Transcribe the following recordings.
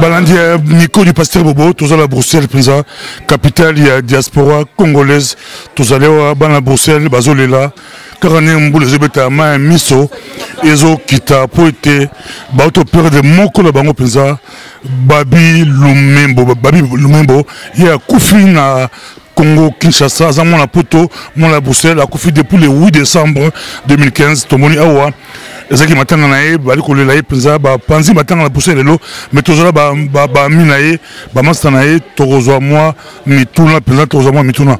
Balandi Nico du Pasteur Bobo, tous à la Bruxelles, président, capitale, il y a diaspora congolaise, tous allés à Bruxelles, Bazolela, Karane Mboule, Zebeta, Ma, Miso, Ezo, Kita, Poete, Bato Père de Moko, le Bango Président, Babi Lumembo, il y a Koufi na Congo, Kinshasa, Zamon la Poto, Mon la Bruxelles, a Koufi depuis le 8 décembre 2015, Tomoni Awa. Ezaki matanga nae bali kolela ye penza ba panzi matanga na pousse lelo mais tozola ba minae ba masta nae tokozwa moi mituna penza tokozwa moi mituna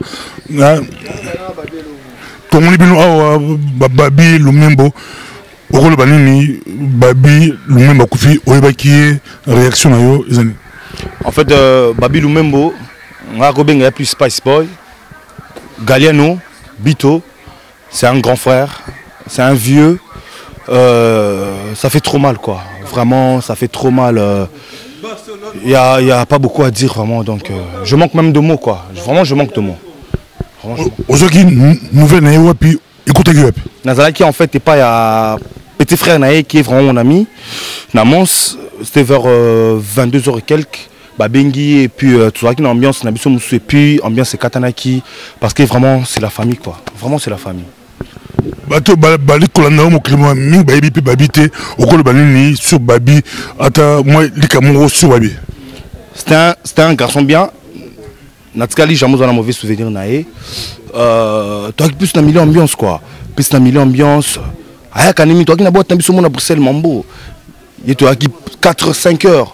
tomoni bino awa babi lumembo okolo banini babi lumembo kufi oyebaki réaction na yo ezani en fait babi lumembo nga ko benga plus Spice Boy Galiano Bito c'est un grand frère c'est un vieux. Ça fait trop mal quoi, vraiment ça fait trop mal, y a pas beaucoup à dire vraiment donc je manque même de mots quoi, vraiment je manque de mots. Aujourd'hui nouvelle naïe wapi écoutez que Nazalaki en fait et pas ya petit frère naïe qui est vraiment mon ami. Namos c'était vers 22h et quelques. Babengi et puis tout ça qui dans l'ambiance Nabiso Moussou et puis ambiance Katanaki parce que vraiment c'est la famille quoi, vraiment c'est la famille. Bato bali kolanda mo klima mi babi pe babité okolo banini sur babi ata moi likamongo sur babi. C'était un garçon bien. Natkali jamais on a mauvais souvenir naé. Toi qui plus na milieu ambiance quoi. Plus na milieu ambiance. Aya kanimi toi qui na boîte na biso mon à Bruxelles mambo. Et toi qui 4-5 heures.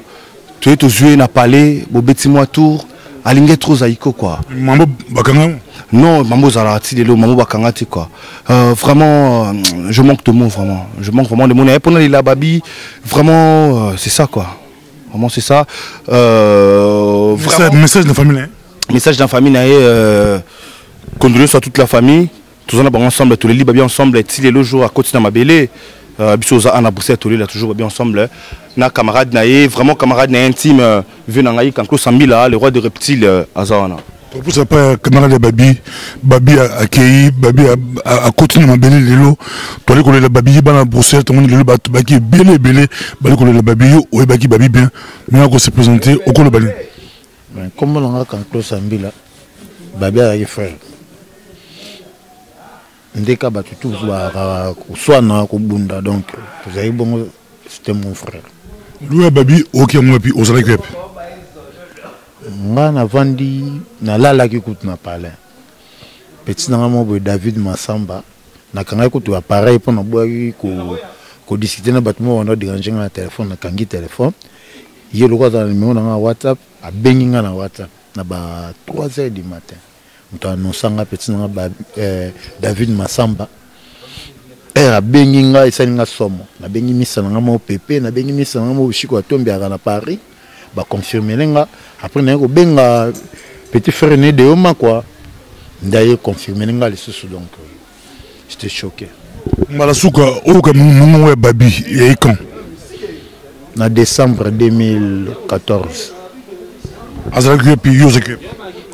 Tu es au jouer na palais, bo beti moi tour. Alingue trop zaïko quoi. Mambo bakanga. Non, Mambo Zalati, Mambo Bakangati quoi. Vraiment, je manque de mots vraiment. Je manque vraiment de mots. Et pour nous, la babi, vraiment, c'est ça quoi. Vraiment, c'est ça. Message de la famille. Message de la famille, condoléances à toute la famille. Tous ensemble, tous les babi ensemble. Et le jour à côté de ma belle, Bissoza Anna Bruxelles, tous les là toujours babi ensemble. Na camarade naïe, vraiment camarade naïe intime. Venant naïe quand Claude Sambila, le roi des reptiles, Azana. Pour ça, pas camarade de Babi a accueilli, Babi a continué ma belle lelo. Toi, les la Babi, ban à Bruxelles, tout le monde le baki belé, bali la Babi, ou baki Babi bien. Mais on s'est présenté au col bali. Comment on a quand Claude Sambila, Babi a frère. Ndeka batu tout soit na Kubunda donc vous avez bon c'était mon frère. Lui Babi OK moi puis aux Algériens. Nga na vandi na lala ki kutu na palais petit na mo David Massamba na kanga kutu appareil pour na boyi ko discuter na batmo on a déranger na téléphone na kangi téléphone yelo ko za numéro na WhatsApp a bengi nga na WhatsApp na ba 3h du matin muto annonçanga petit na David Massamba a bengi nga esani nga somo na bengi misa na mo pepe na bengi misa na mo shiko atombi na Paris ba confirmer nga après na ko benga petit frère né de Oma quoi d'ailleurs confirmer nga les sous donc j'étais choqué Malasuka o ka mungu Babi et quand na décembre 2014 Azalgre puis Yozeke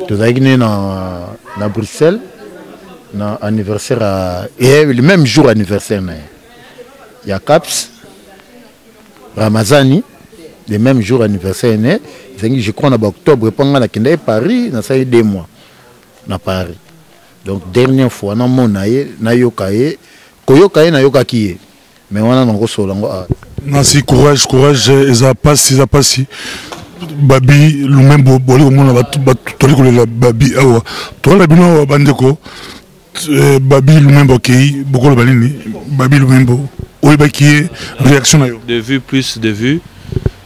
tu as gagné na Bruxelles na anniversaire et le même jour anniversaire na ya Caps Ramazani le même jour anniversaire né je crois en octobre pendant la Kenda Paris na ça 2 mois na Paris donc dernière fois na monaye na yokaye koyokaye na yokaki mais on a ngo solango Nancy courage eza passi Babi Lumembo boli mona batoli ko la Babi awa to la bino bandeko Babi Lumembo kei bokolo balini Babi Lumembo oyebaki réaction na yo de vue plus de vue.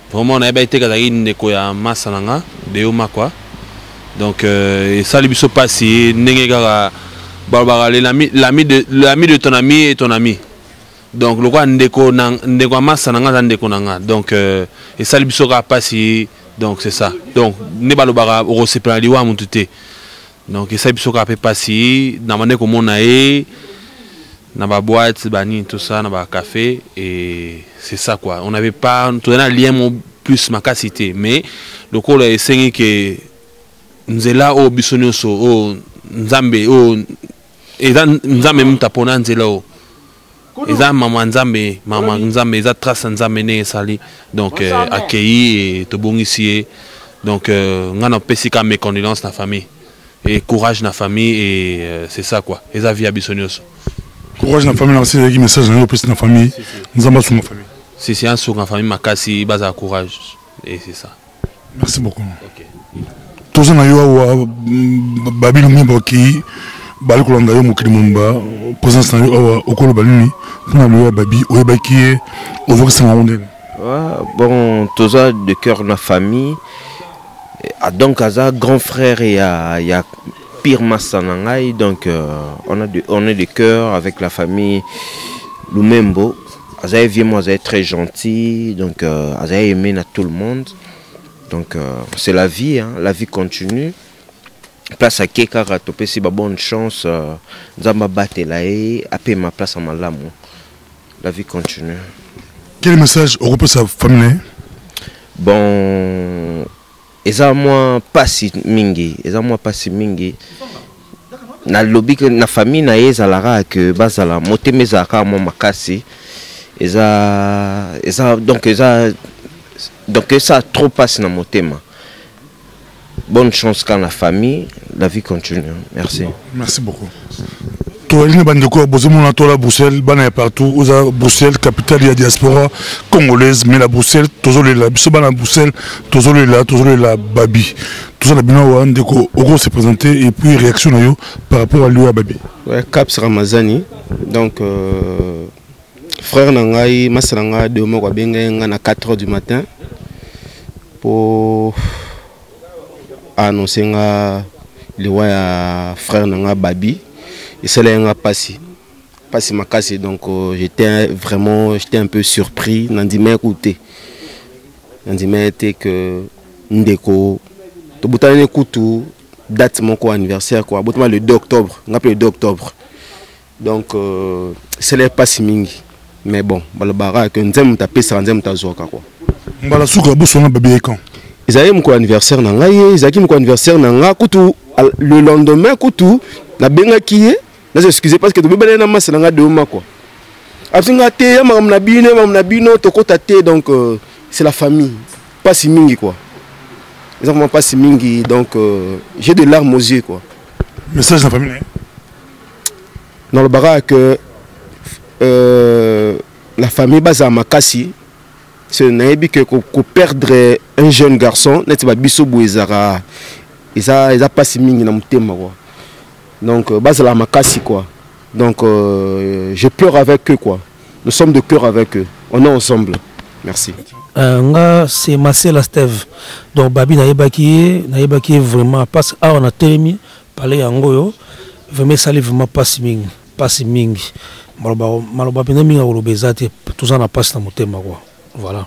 Vraiment, on a été kazaki ndeko ya masananga de Oma quoi. Donc ça les biso passé nengega barbara l'ami de ton ami et ton ami. Donc le quoi ndeko masananga ndeko nanga. Donc et ça les biso ka passé donc c'est ça. Donc ne balobara au seplan liwa mututé. Donc et ça biso ka passé na mane ko monae na ba boîte, bani, tout ça, na ba café, et c'est ça quoi. On n'avait pas, tout un lien plus ma capacité, mais le coup est c'est que nous est là au bisonioso, au Nzambe, au et là Nzambe même tapona nzela au et là maman Nzambe, et là trace Nzambe né sali, donc accueilli et te bon ici, donc on a pesika mes condoléances na famille et courage na famille et c'est ça quoi. Et ça vie à bisonioso. Courage na famille, c'est qui message na na famille, Nzamba sur ma famille. Si c'est un sur ma famille, ma kasi base à courage et c'est ça. Merci beaucoup. OK. Tous na yo babi lumba ki bali kolanda yo mokili mumba présence na yo okolo balini na yo babi oyebaki over ça ngondela. Bon toza de cœur na famille donc aza grand frère et il y a pire massanangai donc on est de cœur avec la famille Lumembo. Aza vieux moi aza très gentil donc aza aimé na tout le monde. Donc c'est la vie, hein, la vie continue. Place à Kekara, topé si ba bonne chance, Nzamba batelae, apé ma place à Malamu. La vie continue. Quel message au repos sa famille? Bon, eza moi pas si mingi, Na lobby que na famille na ezalara que bazala moteme zaka mo makasi. Donc ça trop passe dans mon thème. Bonne chance quand la famille, la vie continue. Merci. Merci beaucoup. Toi, il y a des gens qui ont été Bruxelles, partout, Bruxelles, capitale de la diaspora congolaise, mais la Bruxelles, toujours là, Bruxelles, toujours là, Babi. Tout ça, la bino de Ogo s'est présenté et puis réaction par rapport à lui à Babi. Ouais, Caps Ramazani. Donc frère Nangai, Masalanga de Omo Wabenga à 4h du matin pour annoncer le frère Nanga Babi et c'est là passé ma casse donc j'étais un peu surpris Nandime écouté était que Ndeko to butane kutu date mon anniversaire quoi botama le 2 octobre on appelle le 2 octobre donc c'est là pas si mingi. Mais bon, balabara que nous avons tapé ça, nous avons tapé quoi. Mbala souka bosona babi quand. Ils avaient mon anniversaire nanga, ils avaient mon anniversaire nanga, kutu le lendemain kutu na benga kié, là excusez parce que tu peux pas aller na masse nanga de oma quoi. Absinga té, mamna bino, toko tate donc c'est la famille, pas si mingi quoi. Ils ont pas si mingi donc j'ai des larmes aux yeux quoi. Message de la famille. Dans le barak que la famille basa makasi c'est naïbi que perdre un jeune garçon n'est pas biso bouezara ils a pas si mingi na mutema quoi donc basa la makasi quoi donc je pleure avec eux quoi nous sommes de cœur avec eux on est ensemble merci nga c'est Marcel Steve donc babi naïbaki vraiment parce que on a terminé parler yango vraiment ça vraiment pas si mingi maloba pena minga olobezate tout ça na passe na motema quoi voilà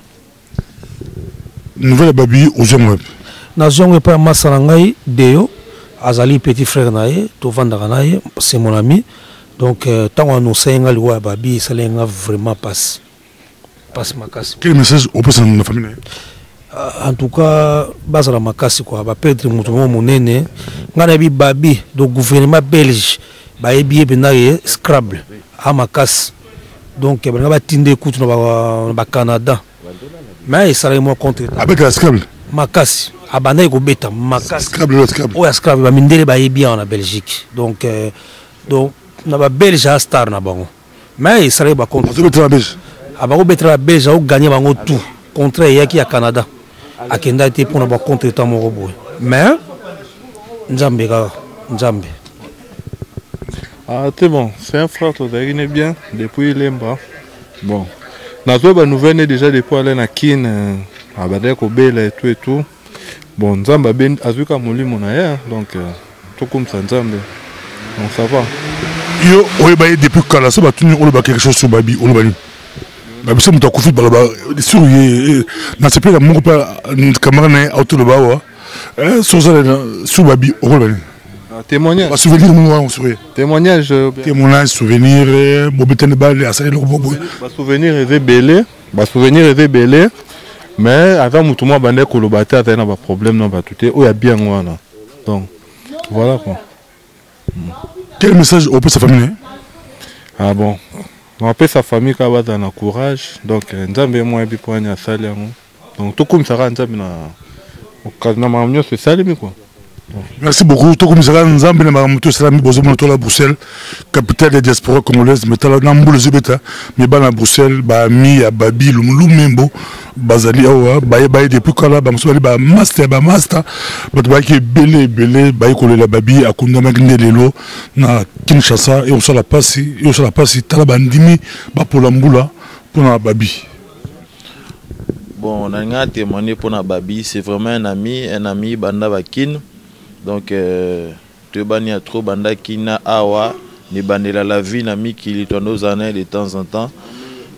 nouvelle babi aux gens na zongo pas masala ngai deo azali petit frère nae to vandaka nae c'est mon ami donc tant on nous senga liwa babi salenga vraiment passe makasi. Quel message au personne de la famille? En tout cas bazala makasi quoi ba perdre mutu monene ngana bi babi do gouvernement belge ba ebié benaye Scrabble à Makas donc il va tinde écoute dans Canada mais ça moi contre avec la Scrabble Makas abana ko beta Makas Scrabble ouais Scrabble ba mindele ba bien en Belgique donc na ba belge à star na bango mais ça va contre betra belge abako betra belge au gagner bango tout contre yaki à Canada akenda été pour na ba contre temps mo boy mais Nzambe. Ah, c'est bon, c'est un frère, tu es bien depuis Lemba. Bon, la nouvelle est déjà depuis aller à Kin, à Badek, au Bel et tout. Bon, Nzamba ben azuka moli monaya, donc tout comme ça Nzambe. Donc ça va. Yo, on est depuis Kala, ça va tenir quelque chose sur Babi, on va dire. Babi, ça m'a fait balaba, sur n'a pas la mon pas camarade autour de Bawa. Sur Babi, on va dire. Témoignage. Souvenir, on sourit. Témoignage. Témoignage, souvenir, bobetene bal, asari le bobo. Souvenir était belé. Souvenir était belé. Mais avant tout le monde bandé kolobate a un problème non pas tout est où il y a bien voilà. Donc voilà quoi. Quel message au sa famille? Ah bon. On appelle sa famille qui a dans courage. Donc nzambe moi bi pour nya sali yango. Donc tout comme ça nzambe na mamnyo c'est salimi quoi. Merci beaucoup. Tout comme ça, nous avons un salami bozomon à Bruxelles, capitale de diaspora congolaise. Mais t'as l'amboule zubeta, mais ban à Bruxelles, ba mi à Babi, lumembo, bazali awa, baye depuis kala, ba mswali ba master, but ba qui belé, baye kole la Babi, akunda magne lelo na Kinshasa et on se la passe, t'as la bandimi, ba pour l'amboula, pour la Babi. Bon, on a témoigné pour la Babi, c'est vraiment un ami, Banda Bakin. Donc, tu bani a trop Banda Kina Awa, ni bandela la vie, nami qui est nos années de temps en temps.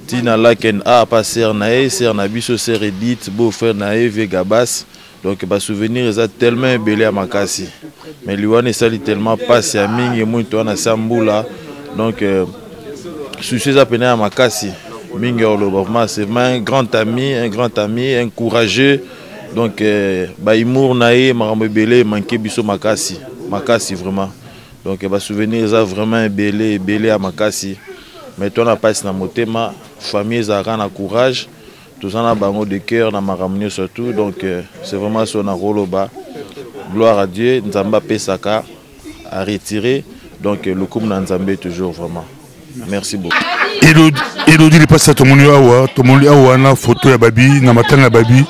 Tina Laken A, pas Sernae, Sernabiso, Seredit, beau-frère Nae, Vegabas. Donc, bah, souvenir, ils ont tellement belé à Makassi. Mais lui, on sali tellement passé à Ming et moi, on a Samboula. Donc, souci à peine à Makassi. C'est un grand ami, un courageux. Donc, Baïmour Naé, Marambe Belé, manqué Bisso Makassi. Makassi vraiment. Donc, souvenir, ça vraiment belé à Makassi. Mais toi, on a pas dans mon thème, famille, ça a courage. Tout ça, on a bango de cœur, on a Maramne surtout. Donc, c'est vraiment son rôle bas. Gloire à Dieu, Nzamba Pesaka a retiré. Donc, le coup Nzambé toujours vraiment. Merci beaucoup. Elodie est passé à ton awa na photo ya Babi na matanga Babi.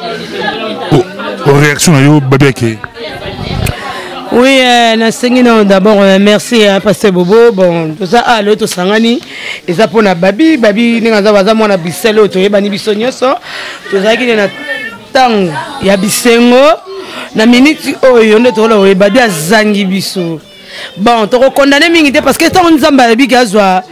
Aux réactions à Babi Ake. Oui, d'abord merci à Pasteur Bobo. Bon, tout ça l'autre sangani et ça pour na Babi ningaza baza mona biselo to yebani bisonyoso. Tout ça qui na tang ya bisengo na minute oyo ndo to lo Babi azangi biso. Bon, to condamner mingi parce que tant nzamba Babi gazwa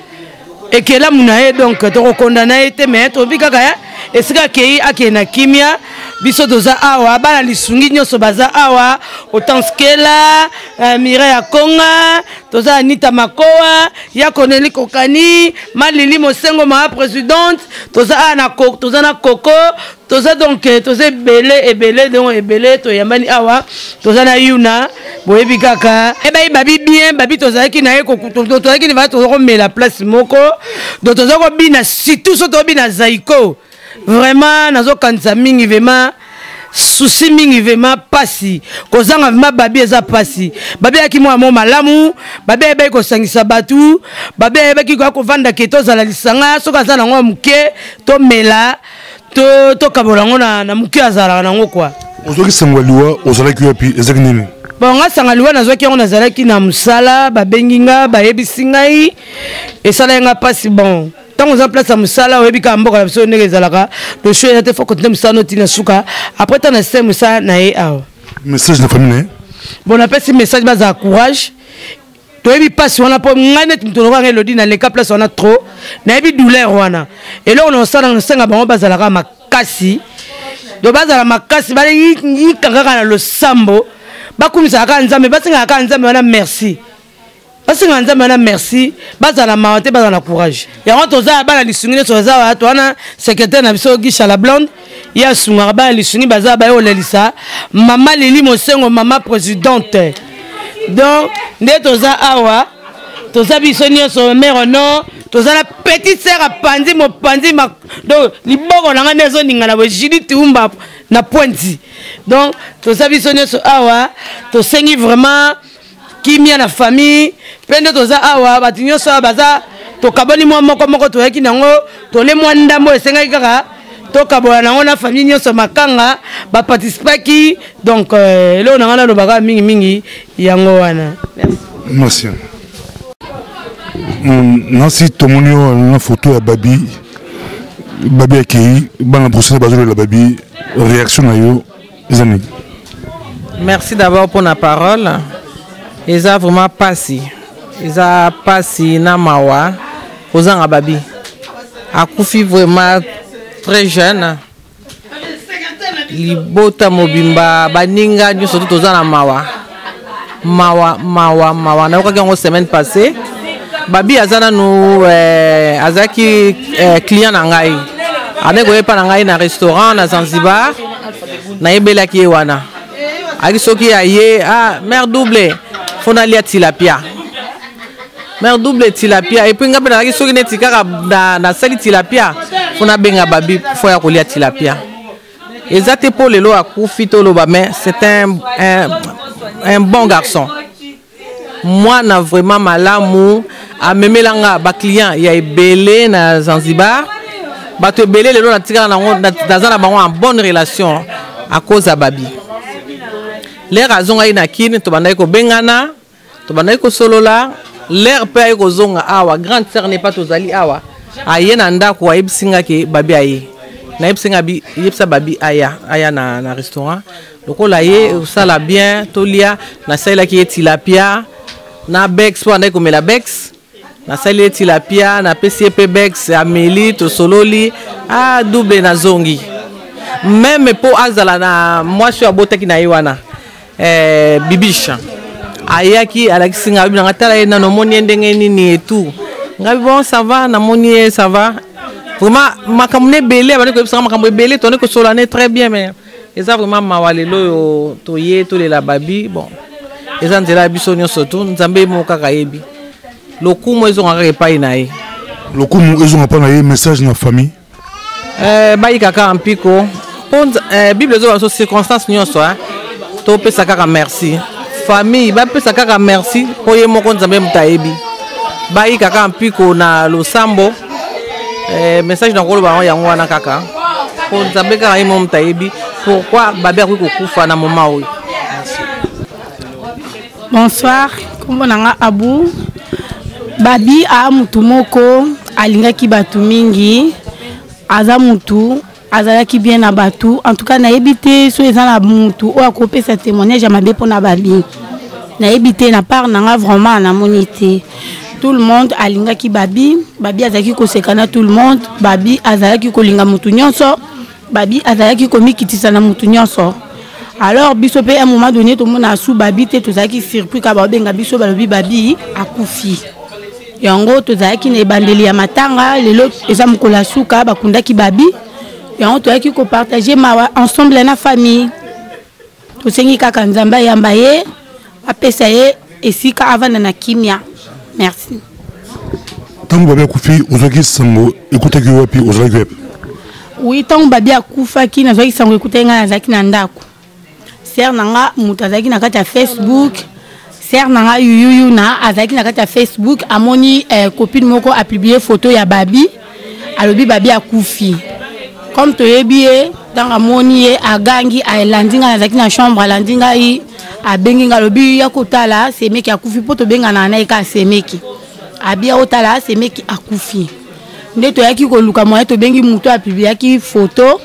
et que là munae donc to condamner était mais to bika kaya et sika kei akena kimia biso doza awa bana lisungi nyoso baza awa otanskela Mireille Akonga toza Anita Makoa ya Koneli Kokani Malili Mosengo ma présidente toza na Koko toza donc toza belé donc belé to yambani awa toza na Yuna boyebi kaka e babi bien babi toza ki na eko toza ki va toza ko la place moko do toza ko bina surtout so to bina Zaiko vraiment nazo kanza mingi vraiment souci mingi vraiment pasi kozanga vraiment babi eza pasi babi aki mo malamu babi ebe ko sangisa batu babi ebe ki ko vanda keto za la lisanga soka za nango muke to mela to kabola ngona na muke azala nango kwa ozoki sangwaliwa ozala ki yapi ezaki nini bon nga sangaliwa nazoki ngo nazala ki na musala babenginga bayebisi ngai esala nga pasi bon. Tant qu'on a place à Moussala, on a dit qu'on a besoin de Zalaka. Le choix était fort quand Moussala notina souka. Après tant de ces Moussala nae ao. Message de famille. Bon on appelle ce message base à courage. Tu as vu pas si on a pas ngane tu me donnes Elodie dans les cas place on a trop. Na vu douleur wana. Et là on sort dans 5 ba base à la makasi. De base à la makasi ba yi kanga na le sambo. Ba kumisa ka nzambe ba singa ka nzambe wana merci. Parce que nous merci, bazala maote bazala courage. Ya toza bala lisungine toza wa twana secrétaire na biso Gisha la blonde, ya sunga bala lisungi bazala ba olelisa, maman Lili Mosengo maman présidente. Donc nde toza awa, toza biso nyonso mère non, toza la petite sœur a pandi mo pandi ma donc liboko nanga nezo ninga na bojidi tumba na pointi. Donc toza biso nyonso awa, to sengi vraiment kimia na famille pende toza awa batinyo so baza to kaboni moko to yaki nango to le mwanda mo esenga kaka to kabola nango na famille nyoso makanga ba participer ki donc lo nanga no baka mingi yango wana merci nasi tomonio na photo ya Babi Akei bana Bruxelles bazolo la Babi réaction na yo zami. Merci d'abord pour la parole. Ils ont vraiment passé. Ils ont passé na mawa aux Babi. A Koufi vraiment très jeune. Libota mobimba baninga nyo surtout aux mawa. mawa na yoka kango semaine passée babi azana nous azaki client na ngai ane ko yepa na ngai na restaurant na Zanzibar na yebela ki wana aki soki aye mère double fona lia tilapia mère double tilapia et puis ngabe na aki soki neti kaka na sali tilapia fona benga babi fo ya kolia tilapia ezate pour lelo akufi toloba mais c'est un bon garçon. Moi, na vraiment malamu a memelanga ba client ya ebele na Zanzibar. Ba to ebele lelo na tika na dans bango en bonne relation à cause de babi. Les raisons ay na kin to bandai ko bengana, to bandai ko solola, l'air pe ko zonga awa grande sœur n'est pas tozali awa. Ayena ndako wa ibsinga ke babi aye. Na ibsinga bi yipsa babi aya na restaurant. Lokola ye sala bien tolia na sala ki tilapia na bex po andai komela bex na sala tilapia na PCP bex ameli to sololi double na zongi même po azala na mwasi ya botaki na yiwana bibisha ayaki alakisinga bi na tala na no moni ndenge nini et tout ngabi bon ça va na moni ça va vraiment makamne belé ba ko ebisa makambo belé to ne ko solane très bien mais et ça vraiment mawalelo toye to la babi bon et ça ndela biso nyonso to nzambe mo kaka yebi lokumu ezo ngaka epai na ye lokumu ezo ngapa na ye message na famille bayi kaka ampiko bible ezo baso circonstance nyonso to pesa kaka merci famille ba pesa kaka merci po ye moko nzambe mutayebi bayi kaka ampiko na losambo message na kolo ba yango wana kaka po nzambe kaka ye mo mutayebi pourquoi babi akoki kokufa na moment oyo. Bonsoir, kombo nanga Abu. Babi a mutu moko alingaki batu mingi aza mutu azalaki bien na batu en tout cas nayebi te so eza na mutu oyo akopesa témoignage ya mabe mpona babi nayebi te na part nanga vraiment namoni te tout le monde alingaki babi azalaki koseka na tout le monde babi azalaki kolinga mutu nyonso babi azalaki komikitisa na mutu nyonso alors biso pe un moment donné tout le monde a sous babi te tozalaki surpris ka babenga biso balobi babi akufi yango tozalaki na ebandeli ya matanga lelo eza mokolo suka bakundaki babi yango tozalaki kopartage mawa ensemble na famille tosengi kaka nzambe ayamba ye apesa ye esika avanda na kimia merci. Tango babi akufi ozalaki sango ekutaki wapi ozalaki wapi? Oui, tant babi akufaki nazalaki sango ekutaki nga nazalaki na ndako ser nanga mutu azalaki na kati ya Facebook ser nanga yuyuyu na azalaki na kati ya Facebook amoni copine moko a publié photo ya babi alobi babi akufi comme toyebi ye dans amoni ye agangi alandi nga nazalaki na chambre alandi ngai abengi nga alobi ya kotala semeki akufi po tobengana na ye ka semeki abia otala semeki akufi nde toyaki koluka moye tobengi mutu apubliaki photo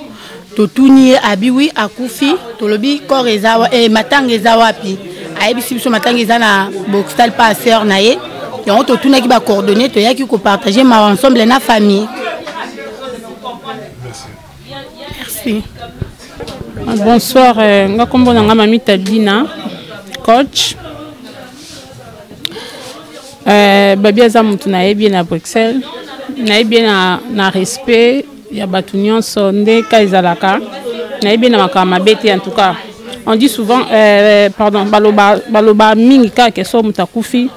totuni ye abi wi akufi tolobi corps ezawa matanga eza wapi ayebisi biso matanga eza na boxtal passeur na ye yango totunaki bacoordonné toyaki kopartage ma ensemble na famille. Merci. Bonsoir, nga kombo na nga Mami Tadina coach babi aza mutu nayebi na Bruxelles nayebi na respect ya batu nyonso nde ka ezalaka nayebi na makambo mabe te en tout cas on dit souvent pardon baloba mingi kaka so mutu akufi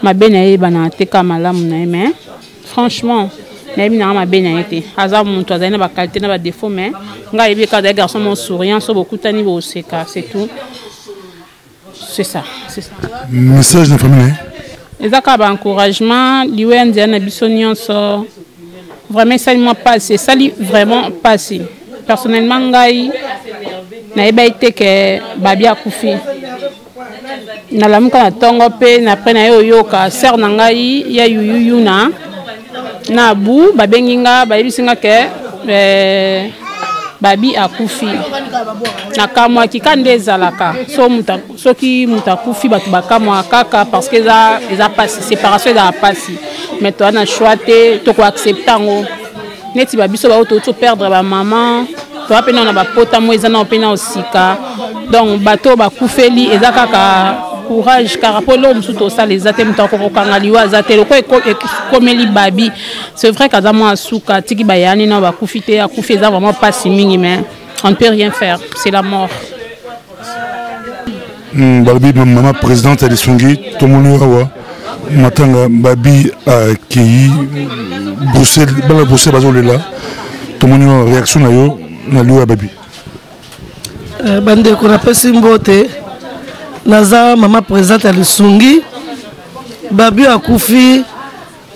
mabe na ye bana te ka malamu na ye mais franchement nayebi na mabe na ye te aza mutu azali na bakalite na badefo mais nga yebi kaka azali garçon mon souriant so bokutani boseka c'est tout c'est ça. Message na famille ezaka ba encouragement liwe ndia na biso nyonso vraiment ça moi passé ça vraiment passé personnellement ngai na eba été que babi akufi na lamuka na tongo pe na pre na yo yoka sœur na ngai ya yuyu na bu babenginga bayibisinga ke babi akufi na kamwa kikande ezalaka soki mutu akufi batu bakamwa kaka parce que eza pasi séparation eza pasi mais to na choix te to ko accepter ngo neti babiso ba to perdre ba maman to apena na ba pota mo eza na opena osika donc bato bakufeli eza kaka courage car après l'homme sous tout ça les athèmes tant qu'on kangali wa zatelo ko comme li babi c'est vrai qu'à moi souka tiki bayani na ba kufite a kufeza vraiment pas si mingi mais on ne peut rien faire c'est la mort. Babi maman présidente de Sungi tout le monde awa matanga babi a qui Bruxelles bala Bruxelles bazolela tout le monde réaction na yo na liwa babi bande ko na pesi mbote naza maman présidente de Sungi babi akufi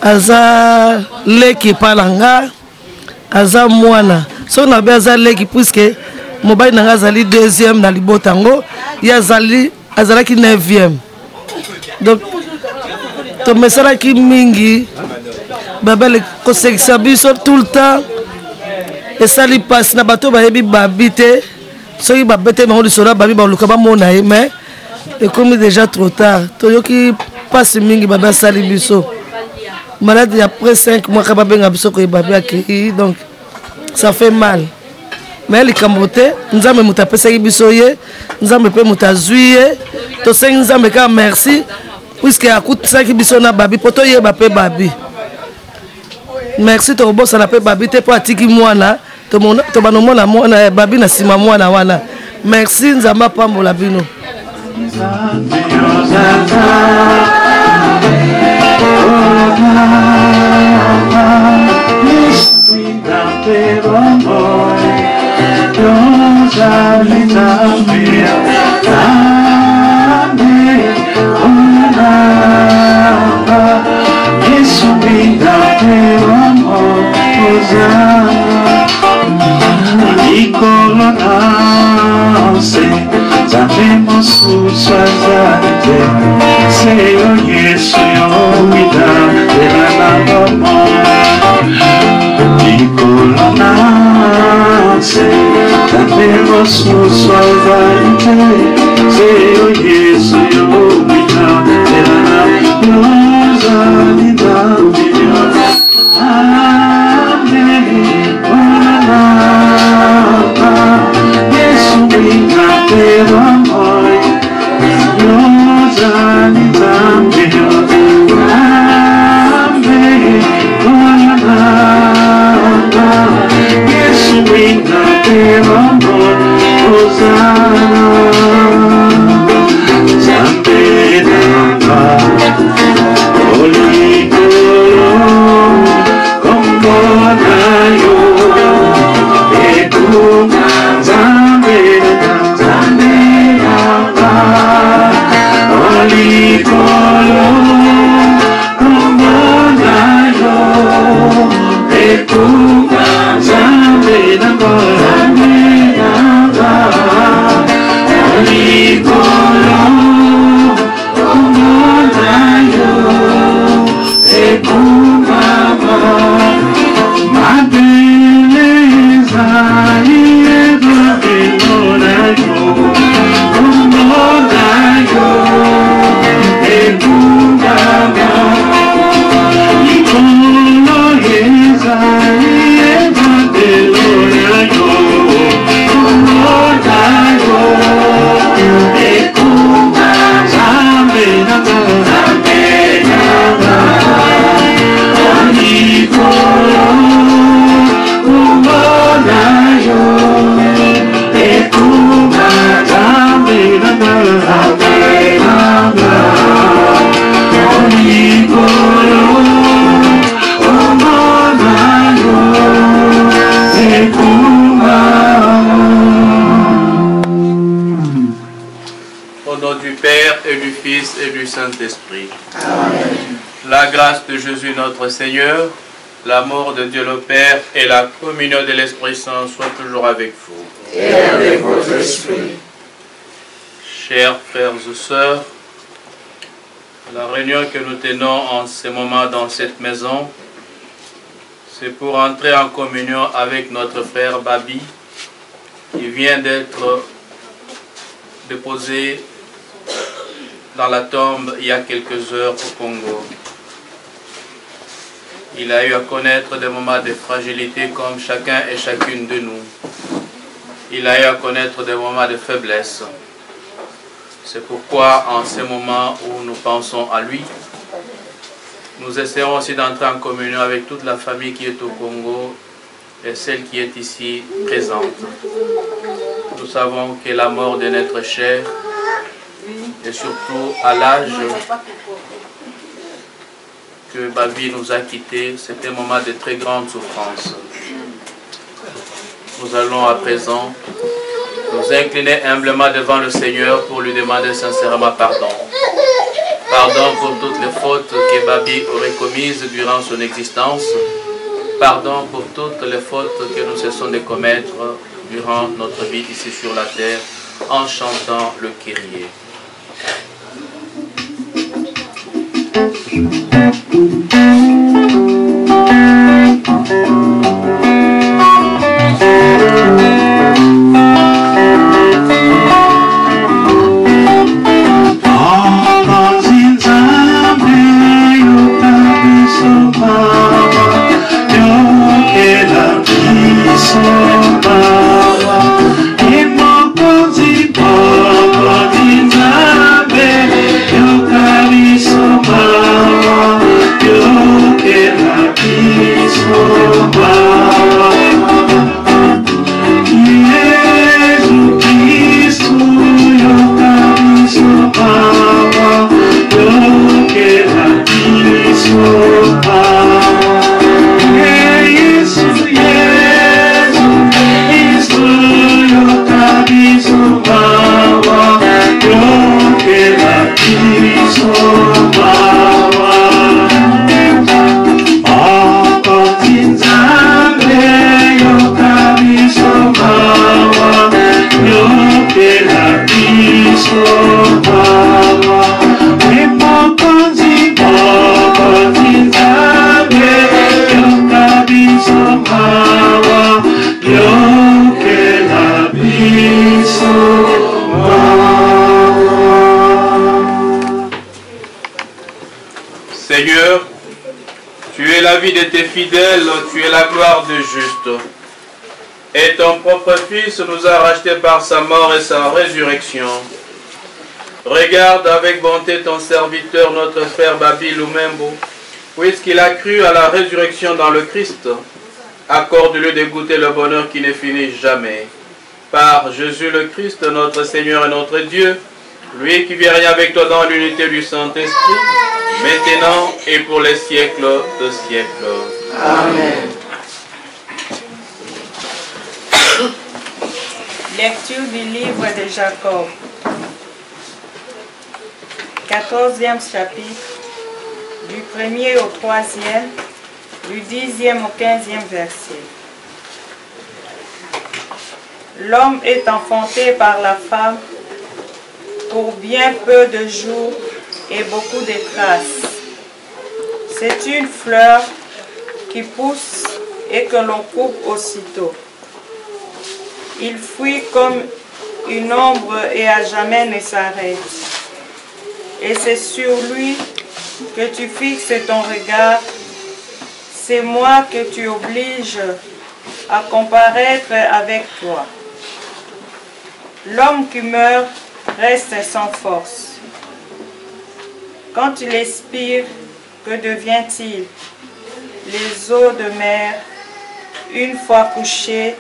aza leki palanga aza mwana so na be aza leki puisque mobile nanga azali deuxième na libotango ya azalaki 9e donc to mesalaki mingi babele kosekisa biso tout le temps esali passe na bato bayebi babi te soki babete bango lisolo babi baluka bamona ye mais ekomi déjà trop tard toyoki passe mingi babi asali biso malade après 5 mois ka babenga biso koyeba babi akei donc ça fait mal mais likambo te nzambe moto apesaki biso ye nzambe mpe moto azwi ye tosengi nzambe ka merci puisque akutisaki biso na babi mpo toyeba mpe babi merci tokobosana mpe babi te mpo atiki mwana tobanomona mwana babi na nsima mwana wana merci nzambe apambola bino. Sabemos sus azarte, Señor Jesús, yo cuidar de la amor. Nicolás, sabemos sus azarte, Señor Jesús, yo cuidar de la pero amor, Dios anitame, amé con la Jesús brinda pero amor, Hosanna, Zambe namba, Holy Guru, como nayo, Ekuma Zambe Saint-Esprit. La grâce de Jésus notre Seigneur, l'amour de Dieu le Père et la communion de l'Esprit Saint soient toujours avec vous. Et avec votre esprit. Chers frères et sœurs, la réunion que nous tenons en ce moment dans cette maison, c'est pour entrer en communion avec notre frère Babi, qui vient d'être déposé dans la tombe il y a quelques heures au Congo. Il a eu à connaître des moments de fragilité comme chacun et chacune de nous. Il a eu à connaître des moments de faiblesse. C'est pourquoi, en ce moment où nous pensons à lui, nous essayons aussi d'entrer en communion avec toute la famille qui est au Congo et celle qui est ici présente. Nous savons que la mort de notre cher, et surtout à l'âge que Babi nous a quittés, c'est un moment de très grande souffrance. Nous allons à présent nous incliner humblement devant le Seigneur pour lui demander sincèrement pardon. Pardon pour toutes les fautes que Babi aurait commises durant son existence. Pardon pour toutes les fautes que nous cessons de commettre durant notre vie ici sur la terre en chantant le Kyrie. Seigneur, tu es la vie de tes fidèles, tu es la gloire du juste. Et ton propre Fils nous a rachetés par sa mort et sa résurrection. Regarde avec bonté ton serviteur, notre frère Babi Lumembo, puisqu'il a cru à la résurrection dans le Christ. Accorde-lui de goûter le bonheur qui ne finit jamais. Par Jésus le Christ, notre Seigneur et notre Dieu, lui qui vit rien avec toi dans l'unité du Saint-Esprit, maintenant et pour les siècles de siècles. Amen. Lecture du livre de Jacob. 14e chapitre, du 1er au 3e, du 10e au 15e verset. L'homme est enfanté par la femme pour bien peu de jours et beaucoup de traces. C'est une fleur qui pousse et que l'on coupe aussitôt. Il fuit comme une ombre et à jamais ne s'arrête. Et c'est sur lui que tu fixes ton regard. C'est moi que tu obliges à comparaître avec toi. L'homme qui meurt reste sans force. Quand il expire, que devient-il? Les eaux de mer, une fois couchés,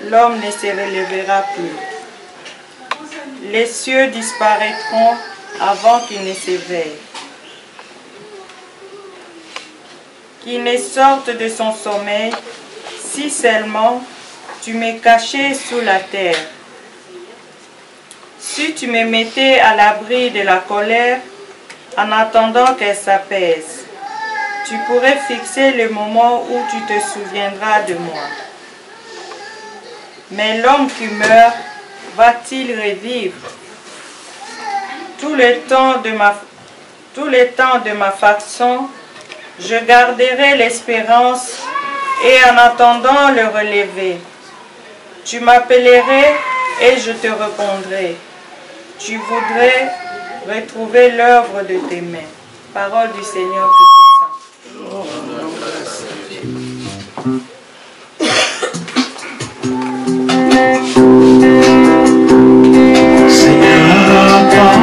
l'homme ne se relèvera plus. Les cieux disparaîtront avant qu'il ne s'éveille. Qu'il ne sorte de son sommeil, si seulement tu m'es caché sous la terre. Si tu me mettais à l'abri de la colère, en attendant qu'elle s'apaise, tu pourrais fixer le moment où tu te souviendras de moi. Mais l'homme qui meurt, va-t-il revivre? Tout le temps de ma faction, je garderai l'espérance et en attendant le relever. Tu m'appellerais et je te répondrai. Tu voudrais retrouver l'œuvre de tes mains. Parole du Seigneur Tout-Puissant. Seigneur,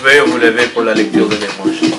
Veuillez vous lever pour la lecture de l'évangile.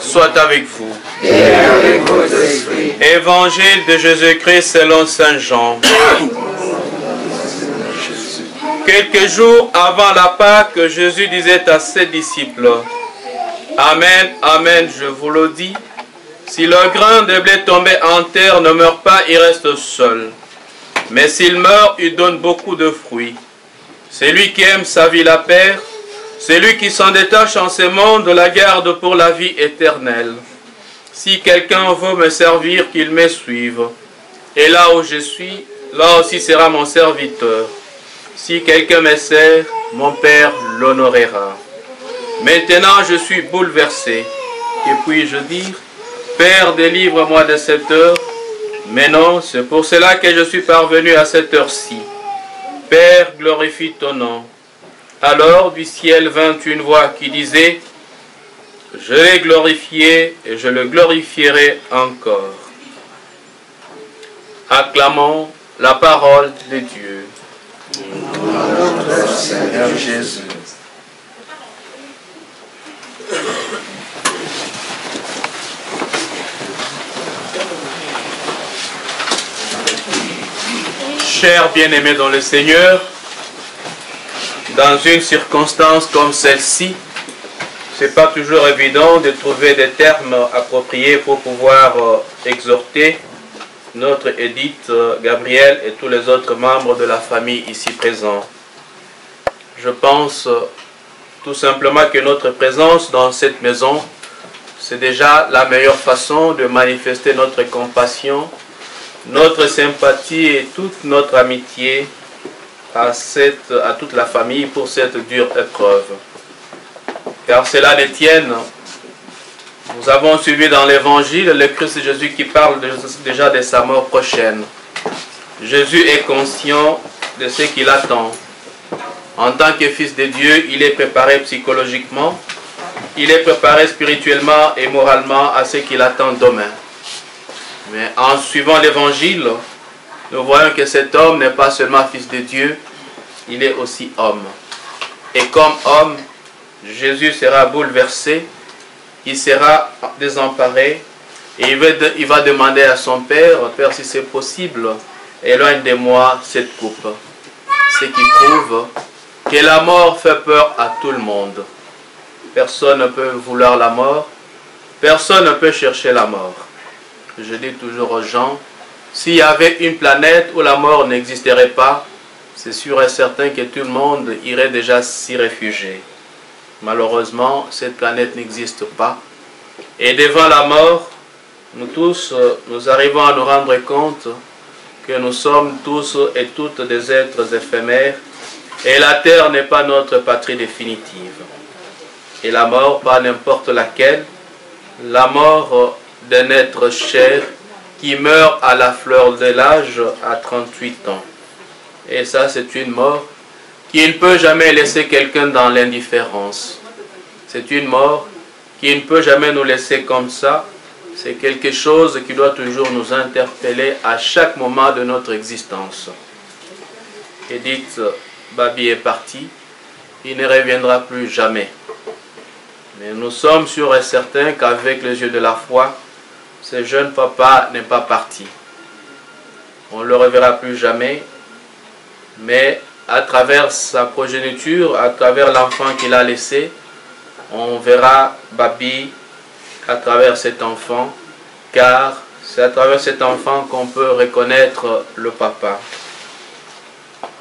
Soit avec vous. Et avec votre esprit. Évangile de Jésus-Christ selon Saint Jean. Quelques jours avant la Pâque, Jésus disait à ses disciples: Amen, amen, je vous le dis, si le grain de blé tombé en terre ne meurt pas, il reste seul. Mais s'il meurt, il donne beaucoup de fruits. Celui qui aime sa vie la perd. Celui qui s'en détache en ce monde la garde pour la vie éternelle. Si quelqu'un veut me servir, qu'il me suive. Et là où je suis, là aussi sera mon serviteur. Si quelqu'un me sert, mon Père l'honorera. Maintenant je suis bouleversé. Que puis-je dire? Père, délivre-moi de cette heure. Mais non, c'est pour cela que je suis parvenu à cette heure-ci. Père, glorifie ton nom. Alors du ciel vint une voix qui disait: Je l'ai glorifié et je le glorifierai encore. Acclamons la parole de Dieu. Notre Seigneur Jésus. Chers bien-aimés dans le Seigneur, Dans une circonstance comme celle-ci, ce n'est pas toujours évident de trouver des termes appropriés pour pouvoir exhorter notre Edith, Gabriel et tous les autres membres de la famille ici présents. Je pense tout simplement que notre présence dans cette maison, c'est déjà la meilleure façon de manifester notre compassion, notre sympathie et toute notre amitié à toute la famille pour cette dure épreuve. Car cela les tienne. Nous avons suivi dans l'évangile le Christ Jésus qui parle déjà de sa mort prochaine. Jésus est conscient de ce qu'il attend. En tant que fils de Dieu, il est préparé psychologiquement, il est préparé spirituellement et moralement à ce qu'il attend demain. Mais en suivant l'évangile, nous voyons que cet homme n'est pas seulement fils de Dieu, il est aussi homme. Et comme homme, Jésus sera bouleversé, il sera désemparé, et il va demander à son Père, Père, si c'est possible, éloigne de moi cette coupe. Ce qui prouve que la mort fait peur à tout le monde. Personne ne peut vouloir la mort, personne ne peut chercher la mort. Je dis toujours aux gens, s'il y avait une planète où la mort n'existerait pas, c'est sûr et certain que tout le monde irait déjà s'y réfugier. Malheureusement, cette planète n'existe pas. Et devant la mort, nous tous, nous arrivons à nous rendre compte que nous sommes tous et toutes des êtres éphémères et la terre n'est pas notre patrie définitive. Et la mort, pas n'importe laquelle, la mort d'un être cher qui meurt à la fleur de l'âge à 38 ans. Et ça, c'est une mort qui ne peut jamais laisser quelqu'un dans l'indifférence. C'est une mort qui ne peut jamais nous laisser comme ça. C'est quelque chose qui doit toujours nous interpeller à chaque moment de notre existence. Edith Babi est parti, il ne reviendra plus jamais. Mais nous sommes sûrs et certains qu'avec les yeux de la foi, ce jeune papa n'est pas parti. On ne le reverra plus jamais, mais à travers sa progéniture, à travers l'enfant qu'il a laissé, on verra Babi à travers cet enfant, car c'est à travers cet enfant qu'on peut reconnaître le papa.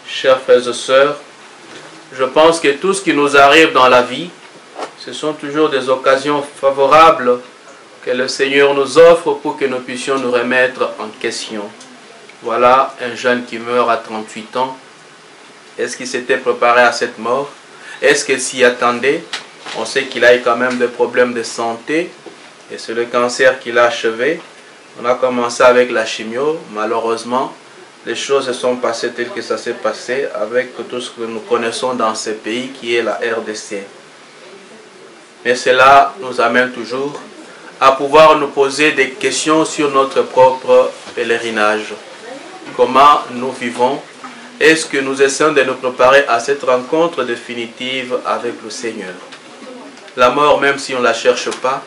Chers frères et sœurs, je pense que tout ce qui nous arrive dans la vie, ce sont toujours des occasions favorables que le Seigneur nous offre pour que nous puissions nous remettre en question. Voilà un jeune qui meurt à 38 ans. Est-ce qu'il s'était préparé à cette mort? Est-ce qu'il s'y attendait? On sait qu'il a eu quand même des problèmes de santé et c'est le cancer qui l'a achevé. On a commencé avec la chimio. Malheureusement, les choses se sont passées telles que ça s'est passé avec tout ce que nous connaissons dans ce pays qui est la RDC. Mais cela nous amène toujours à pouvoir nous poser des questions sur notre propre pèlerinage. Comment nous vivons? Est-ce que nous essayons de nous préparer à cette rencontre définitive avec le Seigneur? La mort, même si on ne la cherche pas,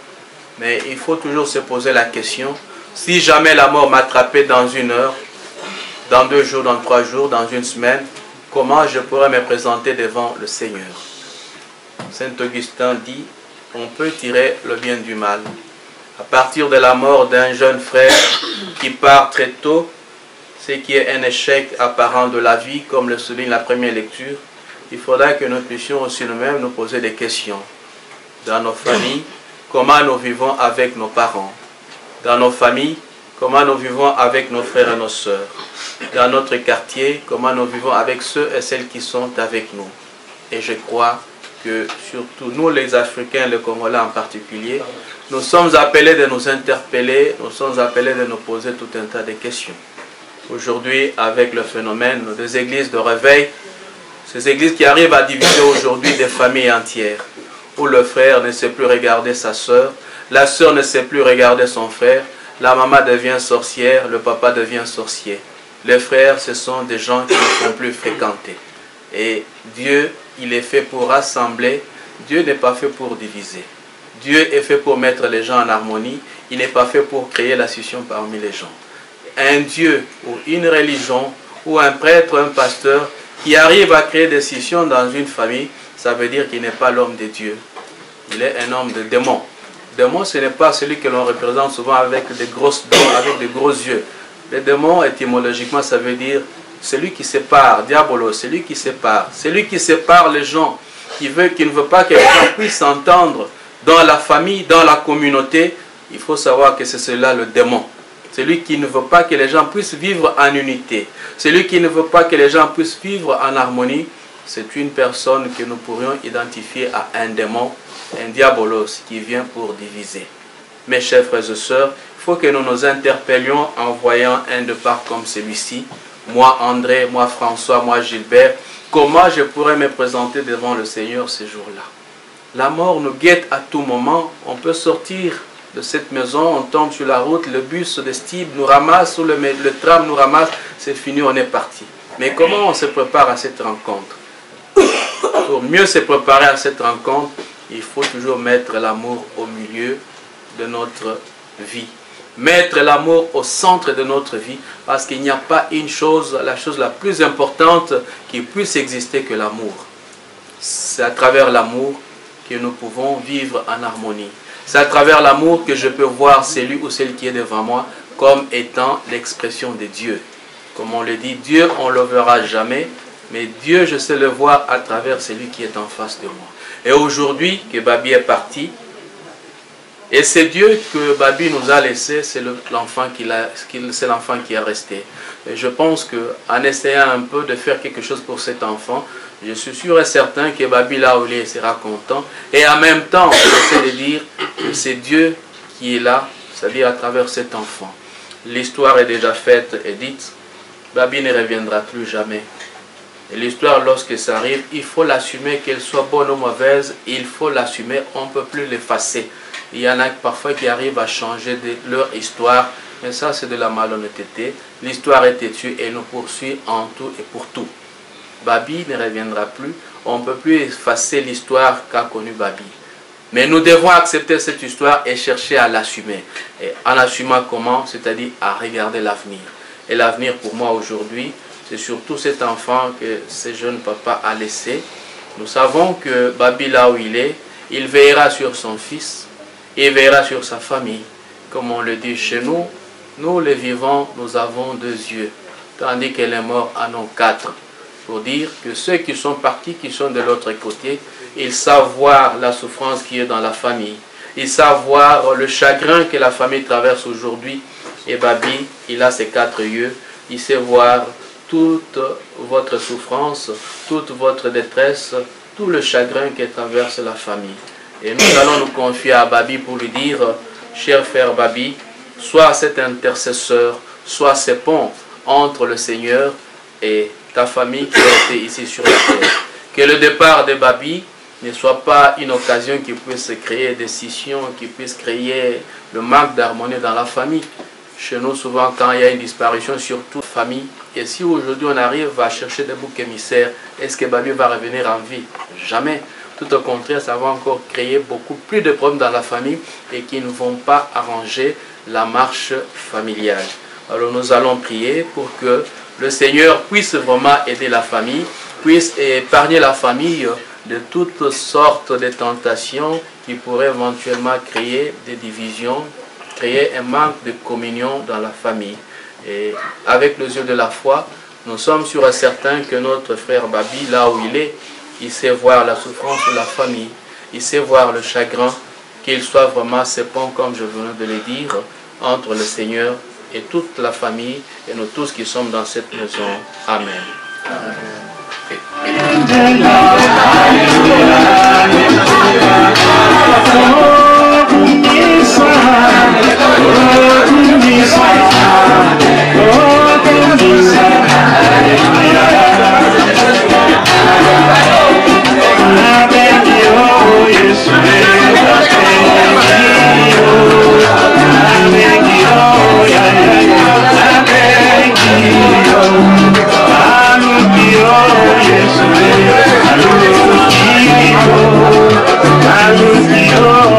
mais il faut toujours se poser la question, si jamais la mort m'attrapait dans 1 heure, dans 2 jours, dans 3 jours, dans 1 semaine, comment je pourrais me présenter devant le Seigneur? Saint Augustin dit, on peut tirer le bien du mal. À partir de la mort d'un jeune frère qui part très tôt, ce qui est un échec apparent de la vie, comme le souligne la première lecture, il faudra que nous puissions aussi nous-mêmes nous poser des questions. Dans nos familles, comment nous vivons avec nos parents? Dans nos familles, comment nous vivons avec nos frères et nos sœurs? Dans notre quartier, comment nous vivons avec ceux et celles qui sont avec nous? Et je crois que surtout nous les Africains, les Congolais en particulier, nous sommes appelés de nous interpeller, nous sommes appelés de nous poser tout un tas de questions. Aujourd'hui, avec le phénomène des églises de réveil, ces églises qui arrivent à diviser aujourd'hui des familles entières, où le frère ne sait plus regarder sa sœur, la sœur ne sait plus regarder son frère, la maman devient sorcière, le papa devient sorcier. Les frères, ce sont des gens qui ne sont plus fréquentés. Et Dieu, il est fait pour rassembler, Dieu n'est pas fait pour diviser. Dieu est fait pour mettre les gens en harmonie, il n'est pas fait pour créer la scission parmi les gens. Un Dieu ou une religion ou un prêtre ou un pasteur qui arrive à créer des scissions dans une famille, ça veut dire qu'il n'est pas l'homme de Dieu. Il est un homme de démon. Démon, ce n'est pas celui que l'on représente souvent avec des grosses dents, avec des gros yeux. Le démon, étymologiquement, ça veut dire celui qui sépare, diabolos, celui qui sépare les gens, qui ne veut pas que les gens puissent s'entendre dans la famille, dans la communauté. Il faut savoir que c'est cela le démon. Celui qui ne veut pas que les gens puissent vivre en unité. Celui qui ne veut pas que les gens puissent vivre en harmonie. C'est une personne que nous pourrions identifier à un démon, un diabolos qui vient pour diviser. Mes chers frères et sœurs, il faut que nous nous interpellions en voyant un départ comme celui-ci. Moi André, moi François, moi Gilbert, comment je pourrais me présenter devant le Seigneur ce jour-là? La mort nous guette à tout moment. On peut sortir de cette maison, on tombe sur la route, le bus de Steve nous ramasse, ou le tram nous ramasse, c'est fini, on est parti. Mais comment on se prépare à cette rencontre? Pour mieux se préparer à cette rencontre, il faut toujours mettre l'amour au milieu de notre vie. Mettre l'amour au centre de notre vie, parce qu'il n'y a pas une chose, la chose la plus importante qui puisse exister que l'amour. C'est à travers l'amour que nous pouvons vivre en harmonie. C'est à travers l'amour que je peux voir celui ou celle qui est devant moi comme étant l'expression de Dieu. Comme on le dit, Dieu, on ne le verra jamais, mais Dieu, je sais le voir à travers celui qui est en face de moi. Et aujourd'hui, que Babi est parti, et c'est Dieu que Babi nous a laissé, c'est l'enfant qui est resté. Et je pense qu'en essayant un peu de faire quelque chose pour cet enfant, je suis sûr et certain que Babi là où il est sera content. Et en même temps, j'essaie de dire que c'est Dieu qui est là, c'est-à-dire à travers cet enfant. L'histoire est déjà faite et dite. Babi ne reviendra plus jamais. Et l'histoire, lorsque ça arrive, il faut l'assumer, qu'elle soit bonne ou mauvaise, il faut l'assumer, on ne peut plus l'effacer. Il y en a parfois qui arrivent à changer leur histoire, mais ça c'est de la malhonnêteté. L'histoire est têtue et nous poursuit en tout et pour tout. Babi ne reviendra plus, on ne peut plus effacer l'histoire qu'a connue Babi. Mais nous devons accepter cette histoire et chercher à l'assumer. Et en assumant comment? C'est-à-dire à regarder l'avenir. Et l'avenir pour moi aujourd'hui, c'est surtout cet enfant que ce jeune papa a laissé. Nous savons que Babi là où il veillera sur son fils, il veillera sur sa famille. Comme on le dit chez nous, nous les vivants, nous avons 2 yeux, tandis que les morts en ont 4. Pour dire que ceux qui sont partis, qui sont de l'autre côté, ils savent voir la souffrance qui est dans la famille. Ils savent voir le chagrin que la famille traverse aujourd'hui. Et Babi, il a ses 4 yeux, il sait voir toute votre souffrance, toute votre détresse, tout le chagrin qui traverse la famille. Et nous allons nous confier à Babi pour lui dire, cher frère Babi, sois cet intercesseur, sois ce pont entre le Seigneur et ta famille qui a été ici sur la terre. Que le départ de Babi ne soit pas une occasion qui puisse créer des scissions, qui puisse créer le manque d'harmonie dans la famille. Chez nous, souvent, quand il y a une disparition, surtout famille, et si aujourd'hui on arrive à chercher des boucs émissaires, est-ce que Babi va revenir en vie? Jamais. Tout au contraire, ça va encore créer beaucoup plus de problèmes dans la famille et qui ne vont pas arranger la marche familiale. Alors nous allons prier pour que le Seigneur puisse vraiment aider la famille, puisse épargner la famille de toutes sortes de tentations qui pourraient éventuellement créer des divisions, créer un manque de communion dans la famille. Et avec les yeux de la foi, nous sommes sûrs et certains que notre frère Babi, là où il sait voir la souffrance de la famille, il sait voir le chagrin, qu'il soit vraiment ce pont, comme je venais de le dire, entre le Seigneur et toute la famille et nous tous qui sommes dans cette maison. Amen. Yes,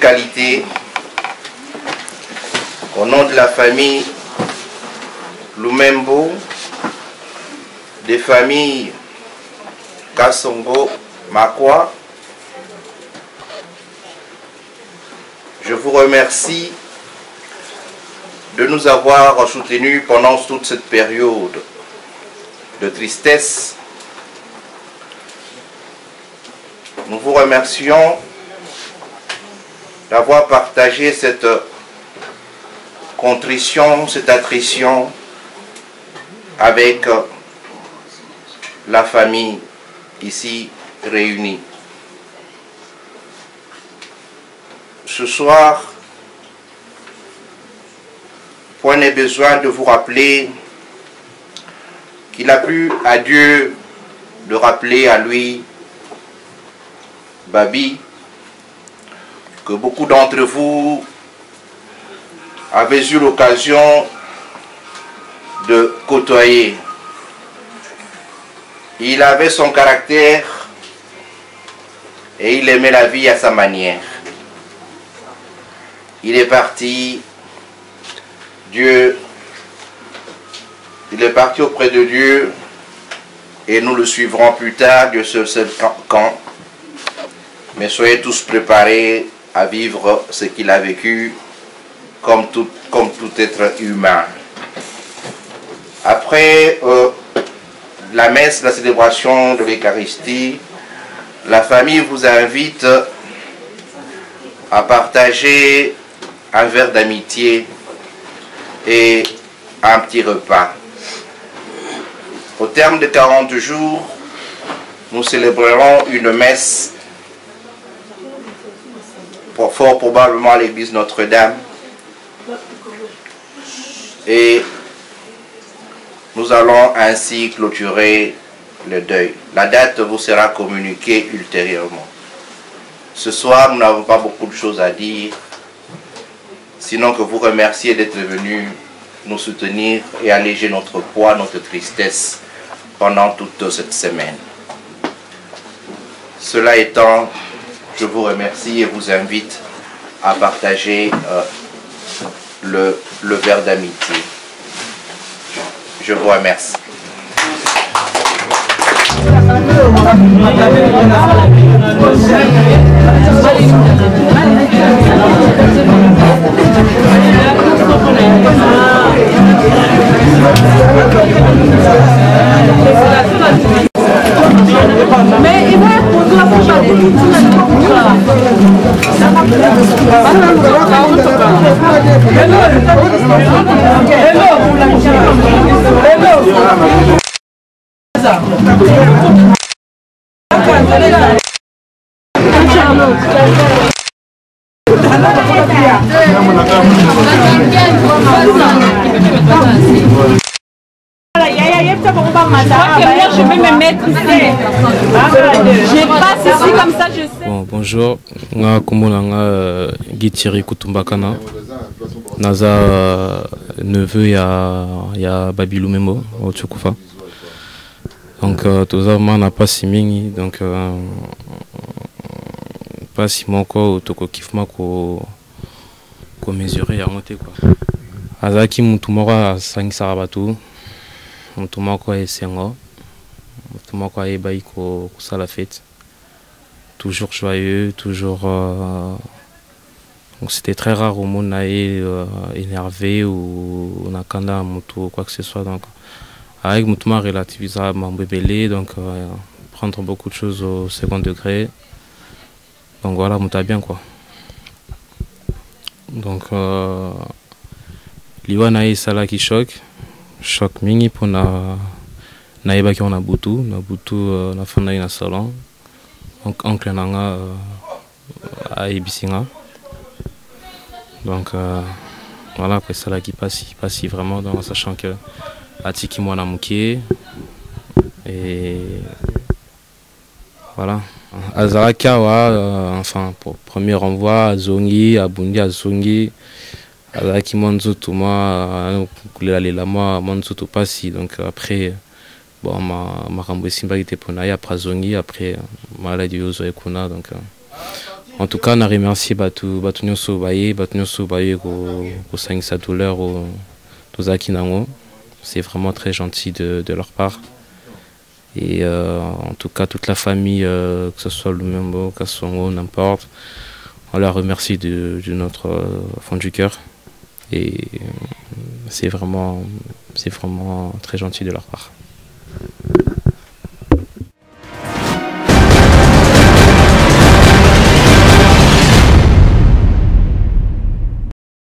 qualités, au nom de la famille Lumembo, des familles Kassongo, Makwa, je vous remercie de nous avoir soutenus pendant toute cette période de tristesse. Nous vous remercions d'avoir partagé cette contrition, cette attrition avec la famille ici réunie. Ce soir, point n'est besoin de vous rappeler qu'il a plu à Dieu de rappeler à lui, Babi, que beaucoup d'entre vous avaient eu l'occasion de côtoyer. Il avait son caractère et il aimait la vie à sa manière. Il est parti, il est parti auprès de Dieu et nous le suivrons plus tard, Dieu seul sait quand. Mais soyez tous préparés à vivre ce qu'il a vécu comme tout être humain. Après la messe, la célébration de l'Eucharistie, la famille vous invite à partager un verre d'amitié et un petit repas. Au terme de 40 jours, nous célébrerons une messe, fort probablement à l'église Notre-Dame, et nous allons ainsi clôturer le deuil. La date vous sera communiquée ultérieurement. Ce soir, nous n'avons pas beaucoup de choses à dire, sinon que vous remercier d'être venus nous soutenir et alléger notre poids, notre tristesse pendant toute cette semaine. Cela étant, je vous remercie et vous invite à partager le verre d'amitié. Je vous remercie. Mais il va poser la je vais me mettre ici. Je passe ici comme ça, je sais. Bon, bonjour, nga komolanga Gitiri Kutumbakana. Naza neveu ya Babi Lumembo au Tchoukoufa. Donc toza mana pasi mingi, donc pasi moko toko kifma ko mesurer yango te quoi. Azaki mutu moko asangisaka bato, mutu moko esengo, mutu moko ayebai kosala fête. Toujours joyeux, toujours donc c'était très rare au monde énervé ou nakanda mutu quoi que ce soit. Donc avec Moutma relativiser mon bébé, donc prendre beaucoup de choses au second degré. Donc voilà, Mouta bien quoi. Donc Liwana est sala qui choque mingi pour na eba qui on a butu na fanda na salon. Donc oncle nanga a ebisinga. Donc voilà, après sala qui passe vraiment, donc sachant que Atiki Mwana Mouké et voilà. Azarakawa, enfin pour premier renvoi à Zongi, à Bundi, à Zongi, Azaraki Manzutu, moi, moi, Manzutu Passi. Donc après, bon, ma Rambo Simba était pour Naya, après Zongi, après maladie Ozo et Kuna. Donc En tout cas, on a remercié Batunyo Sobaye au sa douleur au Tozakinango. C'est vraiment très gentil de leur part. Et en tout cas, toute la famille, que ce soit Lumembo, Kassongo, n'importe, on la remercie de notre fond du cœur. Et c'est vraiment très gentil de leur part.